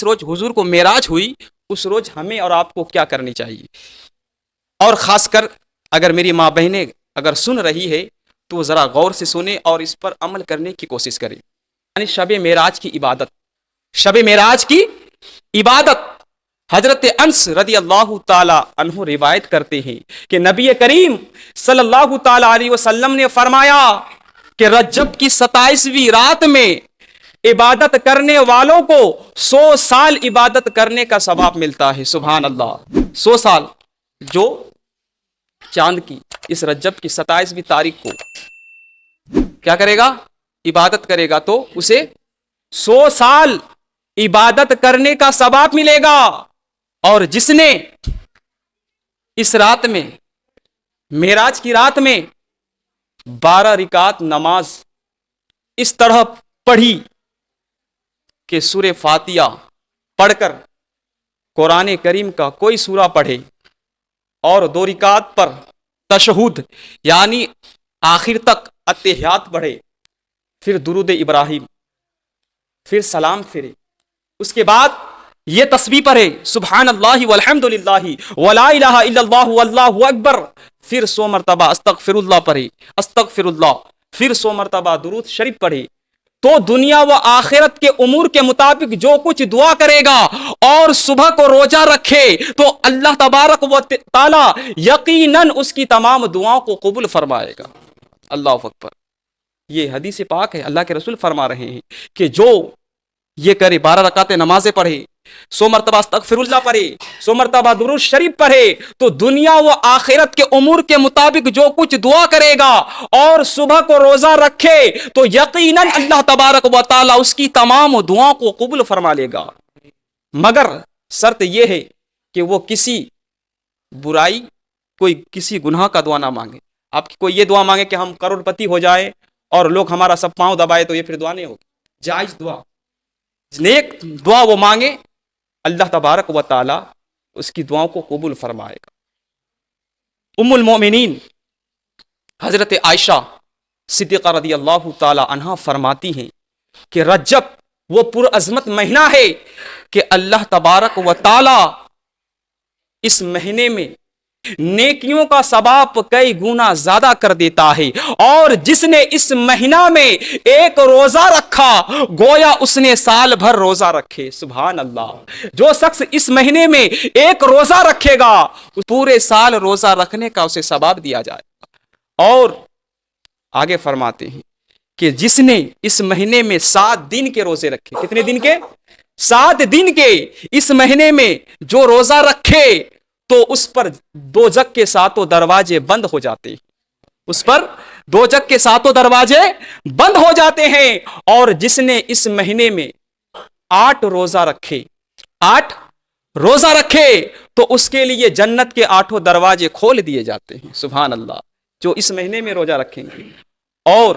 جس روز حضور کو معراج ہوئی اس روز ہمیں اور آپ کو کیا کرنی چاہیے. اور خاص کر اگر میری ماں بہنیں اگر سن رہی ہے تو وہ ذرا غور سے سنیں اور اس پر عمل کرنے کی کوشش کریں. یعنی شب معراج کی عبادت، شب معراج کی عبادت. حضرت انس رضی اللہ تعالی عنہ روایت کرتے ہیں کہ نبی کریم صلی اللہ تعالی علیہ وسلم نے فرمایا کہ رجب کی 27ویں رات میں عبادت کرنے والوں کو 100 سال عبادت کرنے کا ثواب ملتا ہے. سبحان اللہ. 100 سال جو چاند کی اس رجب کی 27ویں تاریخ کو کیا کرے گا؟ عبادت کرے گا تو اسے 100 سال عبادت کرنے کا ثواب ملے گا. اور جس نے اس رات میں معراج کی رات میں 12 رکعت نماز اس طرح پڑھی کہ سورہ فاتحہ پڑھ کر قرآن کریم کا کوئی سورہ پڑھے اور 2 رکعت پر تشہد یعنی آخر تک اتحیات پڑھے، پھر درود ابراہیم، پھر سلام پھرے، اس کے بعد یہ تسبیح پڑھے سبحان اللہ والحمد للہ ولا الہ الا اللہ واللہ اکبر، پھر 100 مرتبہ استغفر اللہ پڑھے، استغفر اللہ، پھر 100 مرتبہ درود شریف پڑھے، تو دنیا و آخرت کے امور کے مطابق جو کچھ دعا کرے گا اور صبح کو روزہ رکھے تو اللہ تبارک و تعالی یقیناً اس کی تمام دعاؤں کو قبول فرمائے گا. اللہ اکبر. یہ حدیث پاک ہے. اللہ کے رسول فرما رہے ہیں کہ جو یہ کرے 12 رکعتیں نمازیں پڑھے، 100 مرتبہ استغفر اللہ پڑھے، 100 مرتبہ درود شریف پڑھے تو دنیا و آخرت کے امور کے مطابق جو کچھ دعا کرے گا اور صبح کو روزہ رکھے تو یقیناً اللہ تبارک و تعالی اس کی تمام دعاؤں کو قبول فرما لے گا. مگر شرط یہ ہے کہ وہ کسی برائی، کوئی کسی گناہ کا دعا نہ مانگے. آپ کی کوئی یہ دعا مانگے کہ ہم کروڑ پتی ہو جائے اور لوگ ہمارا سب پاؤں دبائے تو یہ پھر دعا نہیں ہوگی. جائز دعا، نیک دعا وہ مانگے، اللہ تبارک و تعالی اس کی دعاؤں کو قبول فرمائے گا. ام المؤمنین حضرت عائشہ صدیقہ رضی اللہ تعالی عنہا فرماتی ہیں کہ رجب وہ پرعظمت مہینہ ہے کہ اللہ تبارک و تعالی اس مہینے میں نیکیوں کا ثواب کئی گنا زیادہ کر دیتا ہے. اور جس نے اس مہینہ میں ایک روزہ رکھا گویا اس نے سال بھر روزہ رکھے. سبحان اللہ. جو شخص اس مہینے میں ایک روزہ رکھے گا پورے سال روزہ رکھنے کا اسے ثواب دیا جائے گا. اور آگے فرماتے ہیں کہ جس نے اس مہینے میں 7 دن کے روزے رکھے. کتنے دن کے؟ 7 دن کے. اس مہینے میں جو روزہ رکھے تو اس پر دوزخ کے 7 دروازے بند ہو جاتے ہیں. اس پر دوزخ کے 7 دروازے بند ہو جاتے ہیں. اور جس نے اس مہینے میں 8 روزہ رکھے، 8 روزہ رکھے تو اس کے لیے جنت کے 8 دروازے کھول دیے جاتے ہیں. سبحان اللہ. جو اس مہینے میں روزہ رکھیں گے اور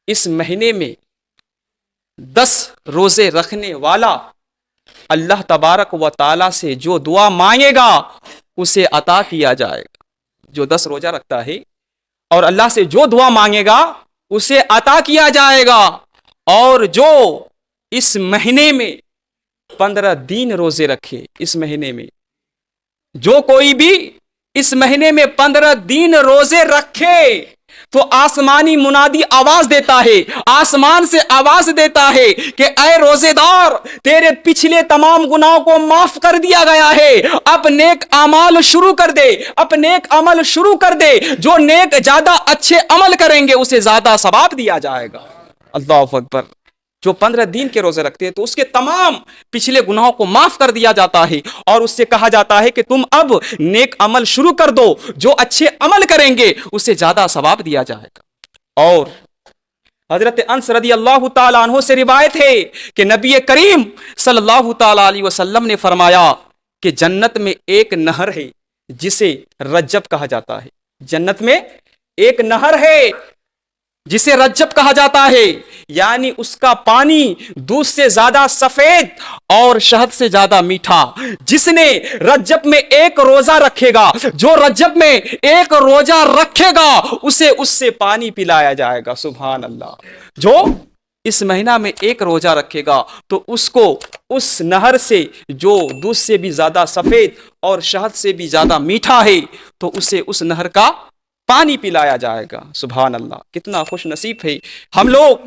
اس مہینے میں 10 روزے رکھنے والا اللہ تبارک و تعالی سے جو دعا مانگے گا اسے عطا کیا جائے گا. جو 10 روزہ رکھتا ہے اور اللہ سے جو دعا مانگے گا اسے عطا کیا جائے گا. اور جو اس مہینے میں 15 دن روزے رکھے، اس مہینے میں جو کوئی بھی اس مہینے میں 15 دن روزے رکھے تو آسمانی منادی آواز دیتا ہے، آسمان سے آواز دیتا ہے کہ اے روزے دار تیرے پچھلے تمام گناہوں کو معاف کر دیا گیا ہے، اب نیک اعمال شروع کر دے، اب نیک عمل شروع کر دے. جو نیک زیادہ اچھے عمل کریں گے اسے زیادہ ثواب دیا جائے گا. اللہ اکبر. جو 15 دن کے روزے رکھتے ہیں تو اس کے تمام پچھلے گناہوں کو معاف کر دیا جاتا ہے اور اس سے کہا جاتا ہے کہ تم اب نیک عمل شروع کر دو، جو اچھے عمل کریں گے اسے زیادہ ثواب دیا جائے گا. اور حضرت انس رضی اللہ تعالیٰ عنہ سے روایت ہے کہ نبی کریم صلی اللہ تعالیٰ علیہ وسلم نے فرمایا کہ جنت میں ایک نہر ہے جسے رجب کہا جاتا ہے. جنت میں ایک نہر ہے جسے رجب کہا جاتا ہے، یعنی اس کا پانی دودھ سے زیادہ سفید اور شہد سے زیادہ میٹھا. جس نے رجب میں ایک روزہ رکھے گا، جو رجب میں ایک روزہ رکھے گا اسے اس سے پانی پلایا جائے گا. سبحان اللہ. جو اس مہینہ میں ایک روزہ رکھے گا تو اس کو اس نہر سے جو دودھ سے بھی زیادہ سفید اور شہد سے بھی زیادہ میٹھا ہے، تو اسے اس نہر کا پانی پلایا جائے گا۔ سبحان اللہ، کتنا خوش نصیب ہے ہم لوگ